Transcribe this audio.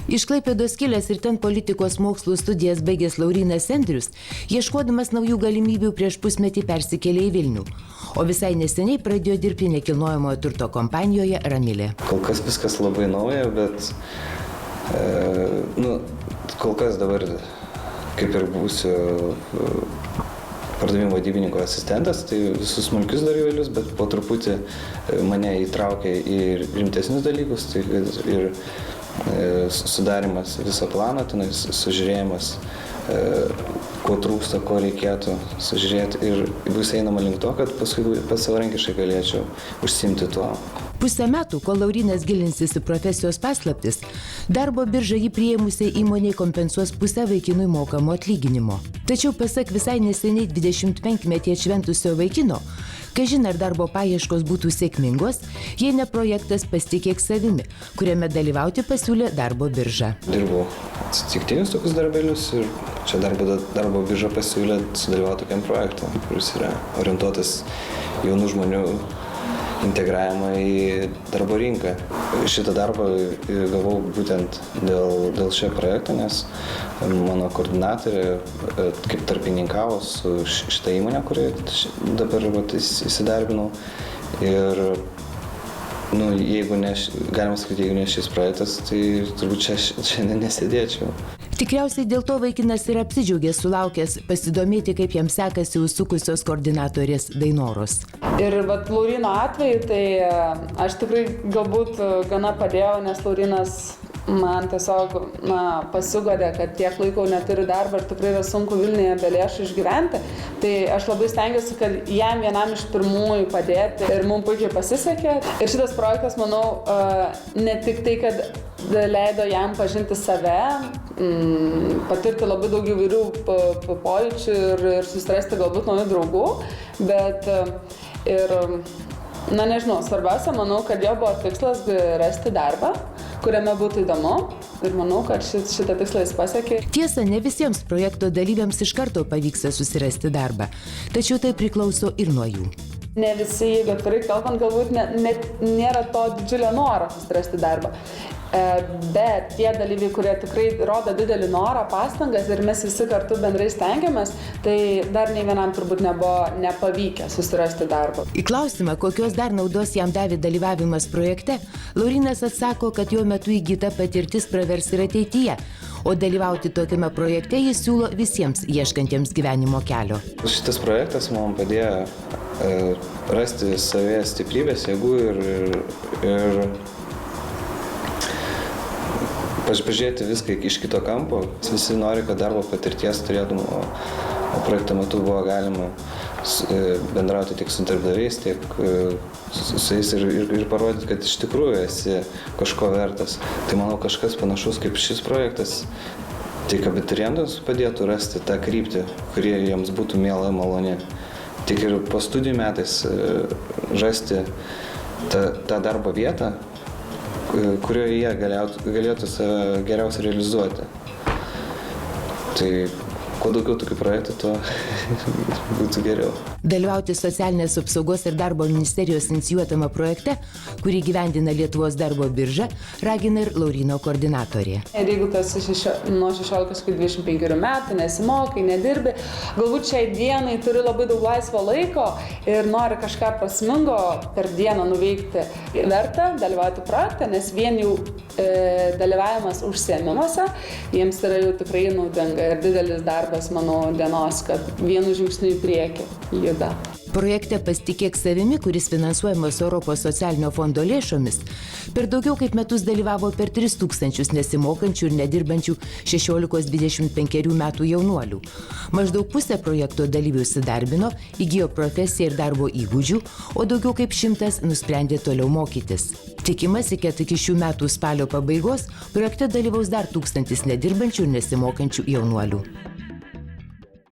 Iš Klaipėdos kilęs ir ten politikos mokslų studijas baigęs Laurynas Endrius, ieškodamas naujų galimybių prieš pusmetį persikėlė į Vilnių, o visai neseniai pradėjo dirbti nekilnojamojo turto kompanijoje Ramilė. Kol kas viskas labai nauja, bet kol kas dabar kaip ir būsiu pardavimų vadybininko asistentas, tai visus smulkius darybėlius, bet po truputį mane įtraukia į rimtesnius dalykus, tai ir sudarimas viso plano, sužiūrėjimas, ko trūksta, ko reikėtų sužiūrėti ir bus einama link to, kad paskui pats savarankiškai galėčiau užsiimti tuo. Pusę metų, kol Laurynas gilinsis į profesijos paslaptis, darbo birža jį priėmusiai įmonei kompensuos pusę vaikinui mokamo atlyginimo. Tačiau pasak visai neseniai 25-metį atšventusio vaikino, kažin ar darbo paieškos būtų sėkmingos, jei ne projektas Pasitikėk savimi, kuriame dalyvauti pasiūlė darbo birža. Dirbu atsitiktinius tokius darbelius ir čia darbo birža pasiūlė sudalyvauti tokiam projektui, kuris yra orientuotas jaunų žmonių integravimą į darbo rinką. Šitą darbą gavau būtent dėl šio projekto, nes mano koordinatorė kaip tarpininkavo su šitą įmonę, kuri dabar įsidarbinau. Ir jeigu ne, galima sakyti, jeigu ne šis projektas, tai turbūt čia šiandien nesėdėčiau. Tikriausiai dėl to vaikinas ir apsidžiaugė sulaukęs pasidomėti, kaip jam sekasi užsukusios koordinatorės Dainoros. Ir Lauryno atveju, tai aš tikrai galbūt gana padėjau, nes Laurynas man tiesiog pasigodė, kad tiek laiko neturi darbą ir tikrai yra sunku Vilniuje be lėšų išgyventi. Tai aš labai stengiuosi, kad jam vienam iš pirmųjų padėti ir mums puikiai pasisekė. Ir šitas projektas, manau, ne tik tai, kad leido jam pažinti save, patirti labai daug įvairių pojūčių ir susirasti galbūt naujų draugų, bet nežinau, svarbiausia, manau, kad jo buvo tikslas rasti darbą, kuriame būtų įdomu ir manau, kad šitą tikslą jis pasiekė. Tiesa, ne visiems projekto dalyviams iš karto pavyksta susirasti darbą, tačiau tai priklauso ir nuo jų. Ne visi, jeigu atvirai kalbant, galbūt nėra to didžiulio noro susirasti darbą. Bet tie dalyviai, kurie tikrai rodo didelį norą, pastangas ir mes visi kartu bendrai stengiamės, tai dar nei vienam turbūt nebuvo nepavykę susirasti darbą. Į klausimą, kokios dar naudos jam davė dalyvavimas projekte, Laurynas atsako, kad jo metu įgyta patirtis pravers ir ateityje, o dalyvauti tokiame projekte jis siūlo visiems ieškantiems gyvenimo kelio. Šitas projektas man padėjo rasti savyje stiprybės, jėgų ir pažiūrėti viską iš kito kampo. Visi nori, kad darbo patirties turėtum, o projekto metu buvo galima bendrauti tiek su darbdaviais, tiek su jais ir parodyti, kad iš tikrųjų esi kažko vertas. Tai manau, kažkas panašus kaip šis projektas tik abiturientams padėtų rasti tą kryptį, kurie jiems būtų miela, maloni. Tik ir po studijų metais rasti tą darbo vietą, kurioje jie galėtų save geriausiai realizuoti. Tai kuo daugiau tokių projektų, tuo būtų geriau. Dalyvauti Socialinės apsaugos ir darbo ministerijos inicijuotame projekte, kurį gyvendina Lietuvos darbo birža, ragina ir Lauryno koordinatorė. Ir jeigu tu esi nuo 16 iki 25 metų, nesimokai, nedirbi, galbūt šiai dienai turi labai daug laisvo laiko ir nori kažką prasmingo per dieną nuveikti, verta dalyvauti projekte, nes vien jau dalyvavimas užsiėmimuose jiems yra jau tikrai naudinga ir didelis darbas, manau, dienos, kad vienu žingsniu į priekį juda. Projekte Pasitikėk savimi, kuris finansuojamas Europos socialinio fondo lėšomis, per daugiau kaip metus dalyvavo per 3000 nesimokančių ir nedirbančių 16-25 metų jaunuolių. Maždaug pusė projekto dalyvių įsidarbino, įgijo profesiją ir darbo įgūdžių, o daugiau kaip 100 nusprendė toliau mokytis. Tikimasi, kad iki šių metų spalio pabaigos projekte dalyvaus dar 1000 nedirbančių ir nesimokančių jaunuolių.